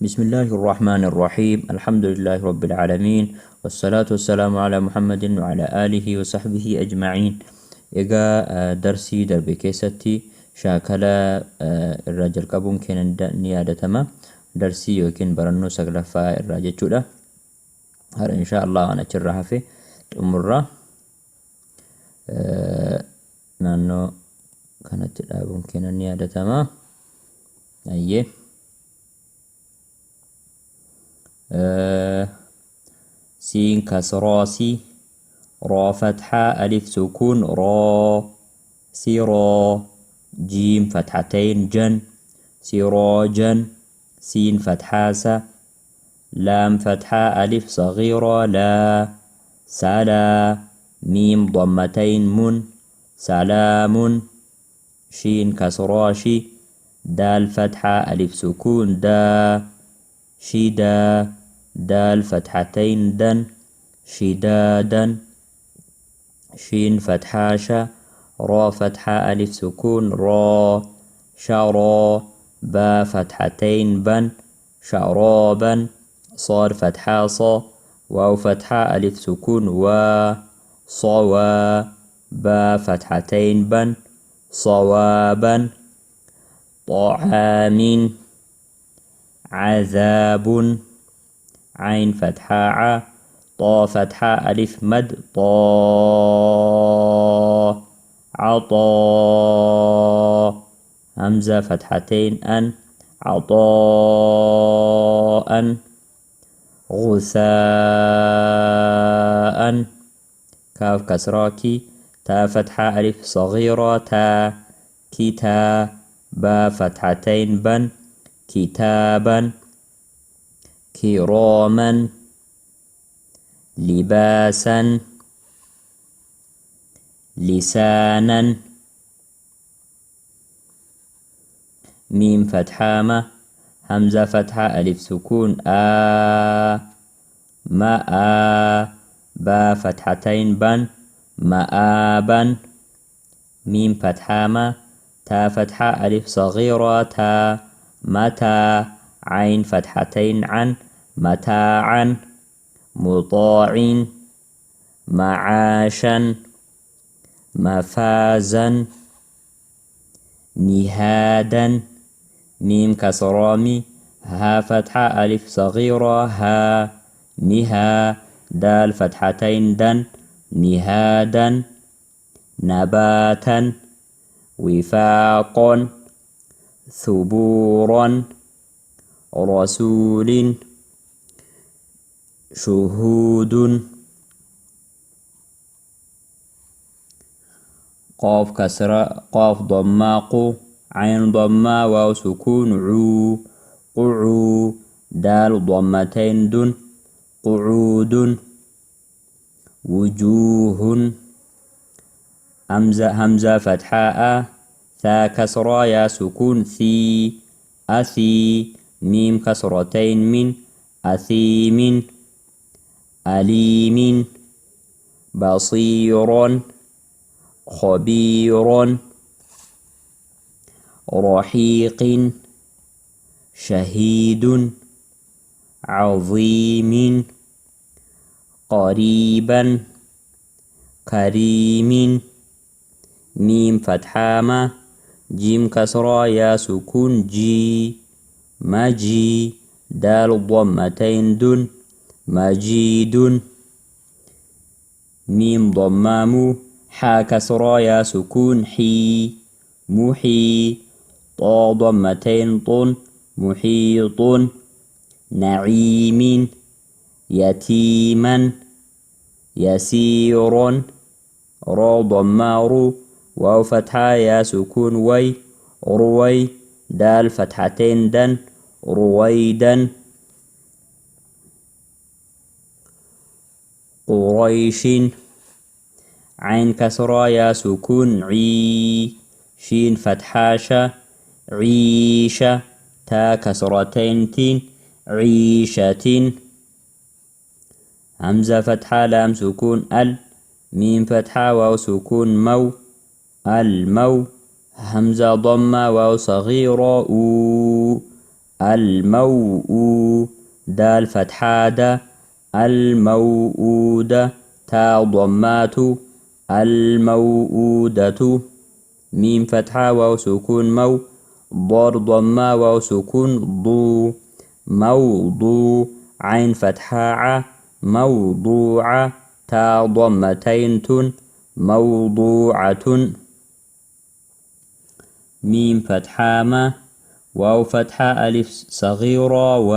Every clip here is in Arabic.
بسم الله الرحمن الرحيم. الحمد لله رب العالمين، والصلاة والسلام على محمد وعلى آله وصحبه أجمعين. إيجا درسي دربي كيستي شاكلا الرجل قبون كان نيادة تما درسي يمكن برنو سقلفا الرجل جولا هر إن شاء الله أنا تشرها في أمرة نانو كانت الأبون كان نيادة تما أيه سين كسراسي را فتحة ألف سكون را سيرا جيم فتحتين جن سراجا سين فتحة س لام فتحة ألف صغيرة لا سلا ميم ضمتين من سلام شين كسراشي دال فتحة ألف سكون دا شدا دال فتحتين دن شدادا شين فتحة شا را فتحة ألف سكون را شرا با فتحتين بن شرابا صار فتحة صا واو فتحة ألف سكون و صوا با فتحتين بن صوابا طعام عذاب عين فتحة ع طا فتحة ألف مد طا عطاء همزة فتحتين أن عطاء غثاء كاف كسراكي تا فتحة ألف صغيرة تا كتا با فتحتين بن كتابا كراما لباسا لسانا ميم فتحة ما همزة فتحة ألف سكون ماء با فتحتين بن مآبا ميم فتحة ما تا فتحة ألف صغيرة تا متى عين فتحتين عن متاعا مطاع معاشا مفازا نهادا ميم كسرامي ها فتحة ألف صغيرة ها نها دال فتحتين دن نهادا نباتا وفاقا ثبورا رسول شهود قاف كسرة قاف ضماق عين ضمة واو سكون عو قعو دال ضمتين دن قعود وجوه همزة فتحاء ثا كسرة يا سكون ثي أثي ميم كسرتين من أثيم أليم بصير خبير رحيق شهيد عظيم قريبا كريم ميم فتحامة جيم كسرة يا سكون جي مجي دال ضمتين دن مجيد ميم ضمام حا كسرة يا سكون حي محي طا ضمتين طن محيط نعيم يتيما يسير را ضمار واو فتحة يا سكون وي روي دال فتحتين دن رويدا قريش عين كسرة يا سكون عي شين فتحاشة عيشة تا كسرتين تين عيشة همزة فتحة لام سكون ميم فتحة واو سكون مو المو همزة ضمة واو صغيرة الموءود دال فتحة الموءودة تاء ضمات الموءودة ميم فتحة واو سكون مو ضاد ضمة واو سكون ضو موضوع عين فتحة موضوعة تاء ضمتين تن موضوعة ميم فتحة ما واو فتحة ألف صغيرة و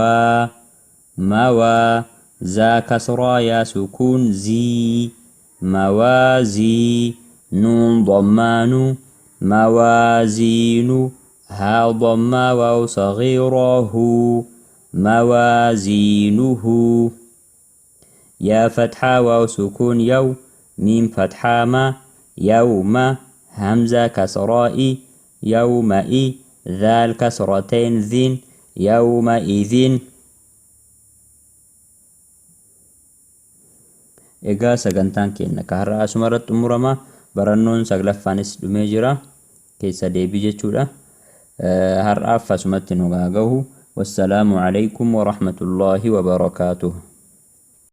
موا زا كسرة يا سكون زي موازي نون ضمان موازين ها ضمة واو صغيرة هو موازينه يا فتحة واو سكون يو ميم فتحة ما يوم همزة كسراء يومئ ذال كسرتين ذين يومئذ egaa sagantaan keenya ka har'a asumarratti xumurama barannoon saglaffaanis dhumee jira keessa deebii jechuudha har'aaf asumatti nu gaagahu wassalaamu alaykum wa rahmatullaahi wa barakaatuh